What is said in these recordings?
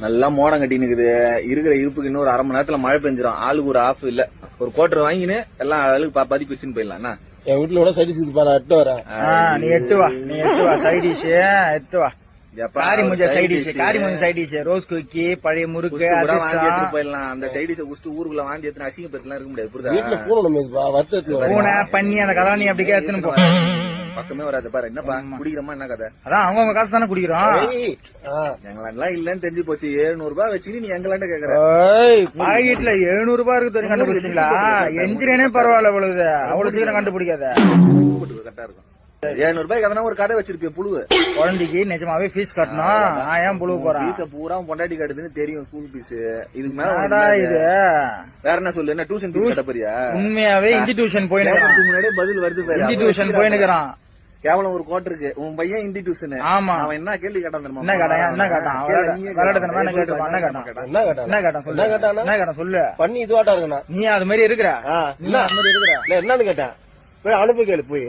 நல்லா மோடம் கட்டி நிக்குது. இருக்கிற இருப்புக்கு இன்னும் ஒரு அரை மணி நேரத்துல மழை பெஞ்சிரும். ஆளுக்கு ஒரு ஆஃப் இல்ல, ஒரு கோட்டர் வாங்கினு எல்லாம் ஆளுக்கு பாதி பிரிச்சுன்னு போயிடலாம். என் வீட்டுல கூட சைடிஷ் இது பாரு, எட்டு வரேன். நீ எட்டு வா சைடிஷ் எட்டு வா. காரி முஞ்ச சைடிஷ் ரோஸ் குக்கி, பழைய முறுக்கு போயிடலாம். அந்த சைடிஷ குடிச்சு ஊருக்குள்ள வாந்தி எத்தனை அசிங்கப்படுத்தலாம் இருக்க முடியாது. புரியுதா? வீட்டுல பூனை பண்ணி அந்த கதானி அப்படி எடுத்துன்னு போ. பக்கமே வராது பாரு. என்னப்பா குடிக்கிறோமா என்ன கதை? அதான் அவங்க காசு தானே குடிக்கிறோம். எங்களாண்டெல்லாம் இல்லன்னு தெரிஞ்சு போச்சு. 700 ரூபாய் வச்சுக்கிட்டு நீ எங்களாண்ட கேக்குற. பாக்கெட்ல 700 ரூபாய் இருக்கு தெரியும். கண்டுபிடிச்சீங்களா? என்ஜினே பரவாயில்ல. அவ்வளவு சீக்கிரம் கண்டுபிடிக்காத. கரெக்டா இருக்கும். 700 ரூபாய்க்கு அதனா ஒரு கடை வச்சிருப்பிய புழு. குழந்தைக்கு நிஜமாவே ஃபீஸ் கட்டணும். நான் ஏன் புழு போறேன்? ஃபீஸ பூரா பொண்டாட்டி கட்டுதுன்னு தெரியும். ஸ்கூல் ஃபீஸ் இதுக்கு மேல இது வேற என்ன சொல்லு? என்ன டியூஷன் ஃபீஸ் கட்ட போறியா? உண்மையாவே இந்தி டியூஷன் போயினுக்கிறான். முன்னாடியே பதில் வருது பாரு. இந்தி டியூஷன் போயினுக்கிறான். கேவலம் ஒரு கோட் இருக்கு. உன் பையன் இந்தி டியூஷன். ஆமா. அவன் என்ன கேள்வி கேட்டான் தெரியுமா? என்ன கேட்டான்? சொல்லு. பண்ணி இதுவாட்டா இருக்கா? நீ அது மாதிரி இருக்கிற. என்னன்னு கேட்டேன். போய் அனுப்பி கேளு. போய்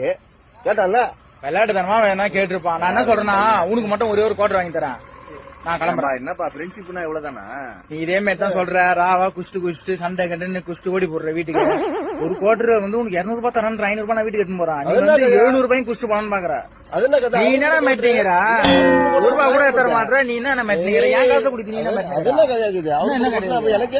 கேட்டான்ல விளையாட்டுத்தனமா வேணா கேட்டிருப்பான். நான் என்ன சொல்றேன்னா, உனக்கு மட்டும் ஒரே ஒரு கோட்டர் வாங்கி தரேன். நான் கிளம்புறேன். என்னப்பா ஃப்ரெண்ட்ஷிப்னா இவ்வளவுதானா? நீ இதே மாதிரி தான் சொல்ற. ராவா குஷ்டு சண்டை கண்டு குஷ்டு ஓடி போடுற வீட்டுக்கு. ஒரு கோட்டர் வந்து உனக்கு 200 ரூபாய் தரேன். 500 ரூபாய் நான் வீட்டுக்கு எடுத்து போறான். நீ வந்து 700 ரூபாய்க்கு குஷ்டு போனான்னு பாக்குற. நீ என்ன மெட்டிங்கிற? 1 ரூபாய் கூட தர மாட்டேற. நீ என்ன மெட்டிங்கிற? என் காசை குடிச்சு நீ என்ன மெட்டிங்கிற? எனக்கு